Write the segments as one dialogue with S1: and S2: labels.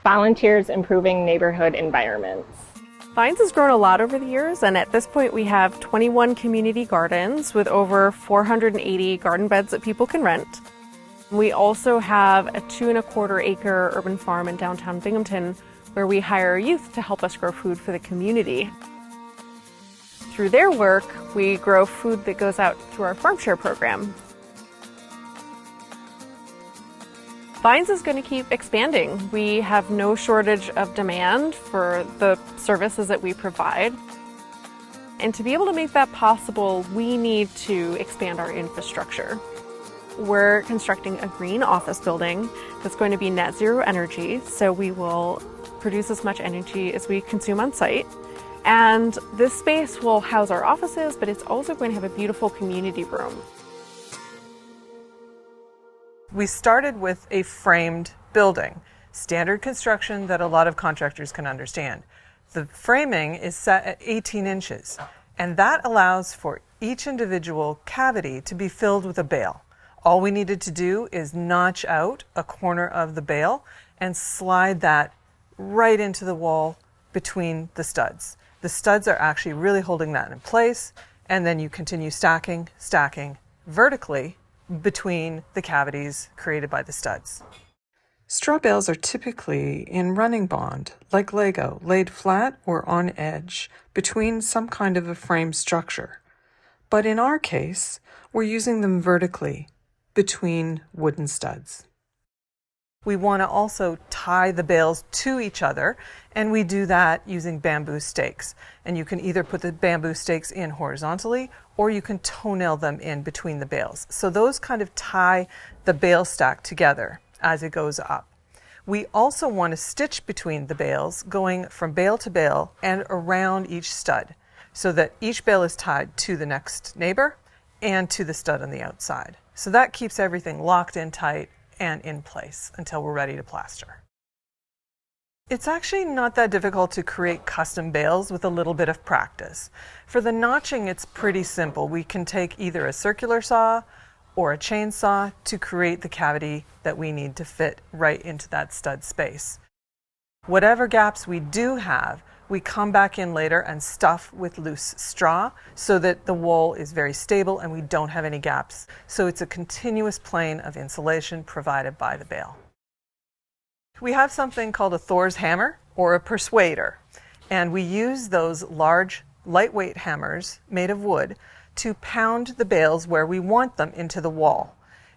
S1: Volunteers improving neighborhood environments.
S2: Vines has grown a lot over the years, and at this point we have 21 community gardens with over 480 garden beds that people can rent. We also have a 2.25 acre urban farm in downtown Binghamton where we hire youth to help us grow food for the community. Through their work, we grow food that goes out through our farm share program. Vines is going to keep expanding. We have no shortage of demand for the services that we provide. And to be able to make that possible, we need to expand our infrastructure. We're constructing a green office building that's going to be net zero energy, so we will produce as much energy as we consume on site. And this space will house our offices, but it's also going to have a beautiful community room.
S3: We started with a framed building, standard construction that a lot of contractors can understand. The framing is set at 18 inches, and that allows for each individual cavity to be filled with a bale. All we needed to do is notch out a corner of the bale and slide that right into the wall between the studs. The studs are actually really holding that in place, and then you continue stacking vertically between the cavities created by the studs. Straw bales are typically in running bond, like Lego, laid flat or on edge between some kind of a frame structure. But in our case, we're using them vertically between wooden studs. We want to also tie the bales to each other, and we do that using bamboo stakes. And you can either put the bamboo stakes in horizontally, or you can toenail them in between the bales. So those kind of tie the bale stack together as it goes up. We also want to stitch between the bales, going from bale to bale and around each stud, so that each bale is tied to the next neighbor and to the stud on the outside. So that keeps everything locked in tight and in place until we're ready to plaster. It's actually not that difficult to create custom bales with a little bit of practice. For the notching, it's pretty simple. We can take either a circular saw or a chainsaw to create the cavity that we need to fit right into that stud space. Whatever gaps we do have, we come back in later and stuff with loose straw so that the wall is very stable and we don't have any gaps. So it's a continuous plane of insulation provided by the bale. We have something called a Thor's hammer or a persuader, and we use those large, lightweight hammers made of wood to pound the bales where we want them into the wall.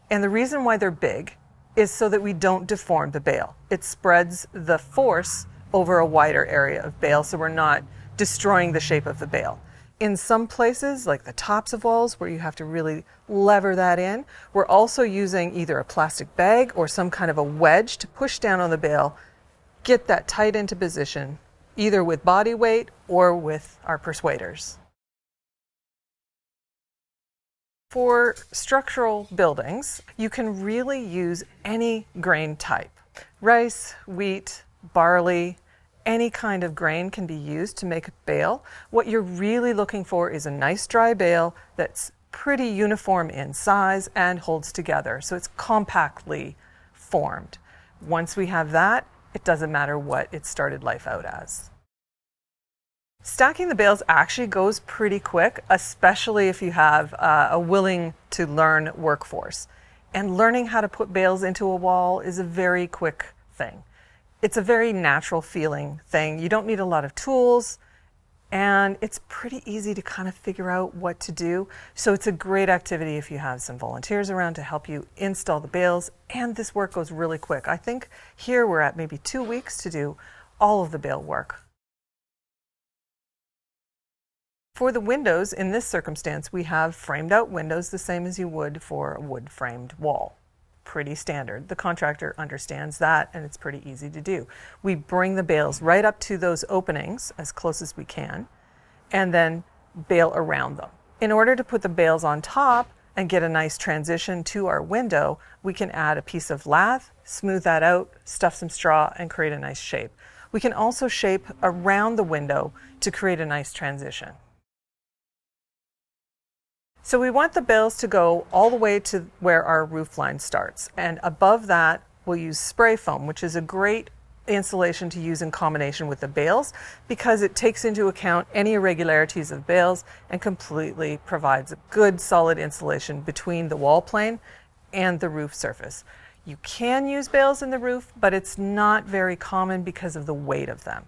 S3: And the reason why they're big is so that we don't deform the bale. It spreads the force over a wider area of bale, so we're not destroying the shape of the bale. In some places, like the tops of walls where you have to really lever that in, we're also using either a plastic bag or some kind of a wedge to push down on the bale, get that tight into position, either with body weight or with our persuaders. For structural buildings, you can really use any grain type. Rice, wheat, barley, any kind of grain can be used to make a bale. What you're really looking for is a nice dry bale that's pretty uniform in size and holds together, so it's compactly formed. Once we have that, it doesn't matter what it started life out as. Stacking the bales actually goes pretty quick, especially if you have a willing to learn workforce. And learning how to put bales into a wall is a very quick thing. It's a very natural feeling thing. You don't need a lot of tools, and it's pretty easy to kind of figure out what to do. So it's a great activity if you have some volunteers around to help you install the bales, and this work goes really quick. I think here we're at maybe 2 weeks to do all of the bale work. For the windows, in this circumstance, we have framed out windows the same as you would for a wood framed wall. Pretty standard. The contractor understands that, and it's pretty easy to do. We bring the bales right up to those openings as close as we can, and then bale around them. In order to put the bales on top and get a nice transition to our window, we can add a piece of lath, smooth that out, stuff some straw, and create a nice shape. We can also shape around the window to create a nice transition. So we want the bales to go all the way to where our roof line starts, and above that we'll use spray foam, which is a great insulation to use in combination with the bales because it takes into account any irregularities of bales and completely provides a good solid insulation between the wall plane and the roof surface. You can use bales in the roof, but it's not very common because of the weight of them.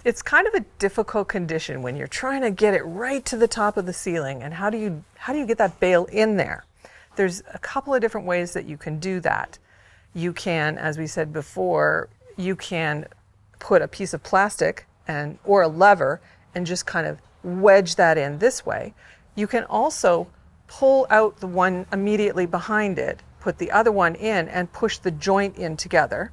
S3: It's kind of a difficult condition when you're trying to get it right to the top of the ceiling, and how do you get that bale in there? There's a couple of different ways that you can do that. You can, as we said before, you can put a piece of plastic or a lever and just kind of wedge that in this way. You can also pull out the one immediately behind it, put the other one in, and push the joint in together.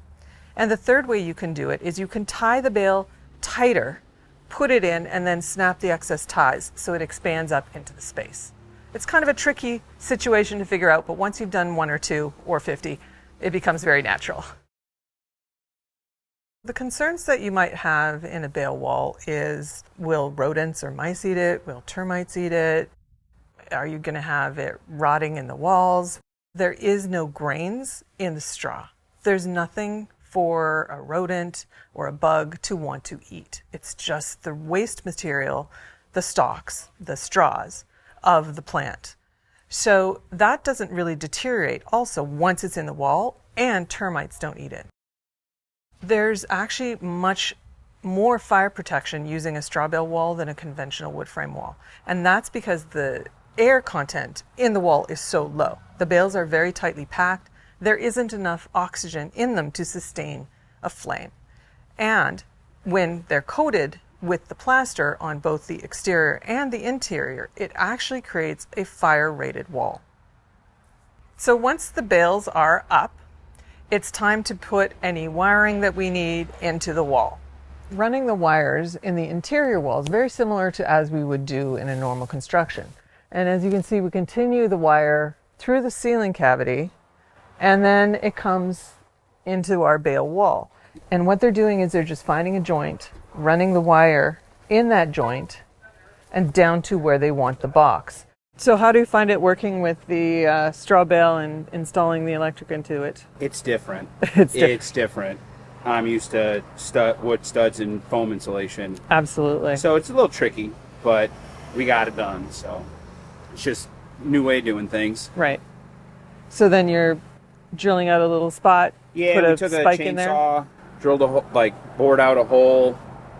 S3: And the third way you can do it is you can tie the bale tighter, put it in, and then snap the excess ties so it expands up into the space. It's kind of a tricky situation to figure out, but once you've done 1 or 2 or 50, it becomes very natural. The concerns that you might have in a bale wall is, will rodents or mice eat it? Will termites eat it? Are you going to have it rotting in the walls? There is no grains in the straw. There's nothing for a rodent or a bug to want to eat. It's just the waste material, the stalks, the straws of the plant. So that doesn't really deteriorate also once it's in the wall, and termites don't eat it. There's actually much more fire protection using a straw bale wall than a conventional wood frame wall. And that's because the air content in the wall is so low. The bales are very tightly packed. There isn't enough oxygen in them to sustain a flame. And when they're coated with the plaster on both the exterior and the interior, it actually creates a fire-rated wall. So once the bales are up, it's time to put any wiring that we need into the wall. Running the wires in the interior wall is very similar to as we would do in a normal construction. And as you can see, we continue the wire through the ceiling cavity, and then it comes into our bale wall. And what they're doing is they're just finding a joint, running the wire in that joint, and down to where they want the box. So how do you find it working with the straw bale and installing the electric into it?
S4: It's different.
S3: It's
S4: different. I'm used to wood studs and foam insulation.
S3: Absolutely.
S4: So it's a little tricky, but we got it done. So it's just a new way of doing things.
S3: Right. So then you're drilling out a little spot,
S4: Yeah,
S3: put
S4: we
S3: a
S4: took a
S3: spike in there?
S4: chainsaw, drilled a hole, bored out a hole,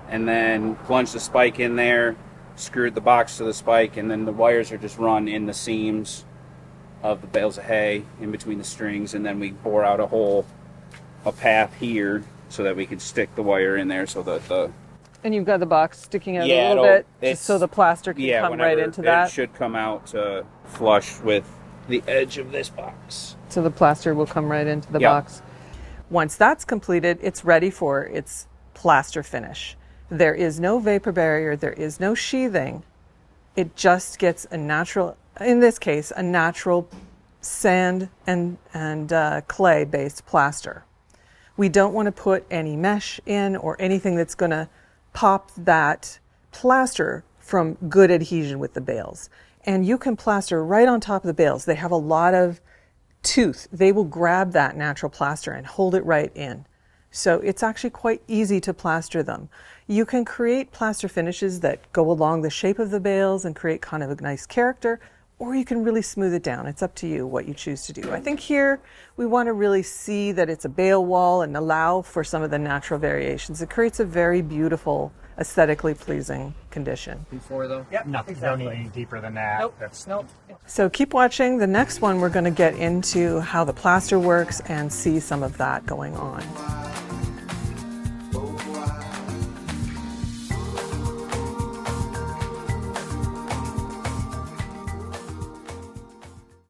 S4: and then plunged the spike in there, screwed the box to the spike, and then the wires are just run in the seams of the bales of hay in between the strings, and then we bore out a path here so that we could stick the wire in there so that the...
S3: And you've got the box sticking out a little bit just so the plaster can come right into that?
S4: It should come out flush with the edge of this box.
S3: So the plaster will come right into the box. Once that's completed, it's ready for its plaster finish. There is no vapor barrier, there is no sheathing. It just gets a natural, in this case, a natural sand and clay-based plaster. We don't want to put any mesh in or anything that's going to pop that plaster from good adhesion with the bales. And you can plaster right on top of the bales. They have a lot of tooth. They will grab that natural plaster and hold it right in. So it's actually quite easy to plaster them. You can create plaster finishes that go along the shape of the bales and create kind of a nice character, or you can really smooth it down. It's up to you what you choose to do. I think here we want to really see that it's a bale wall and allow for some of the natural variations. It creates a very beautiful, aesthetically pleasing condition.
S5: Before though?
S6: Yep, nothing exactly. Don't need any deeper than that.
S5: Nope.
S6: Nope.
S3: So keep watching. The next one we're going to get into how the plaster works and see some of that going on.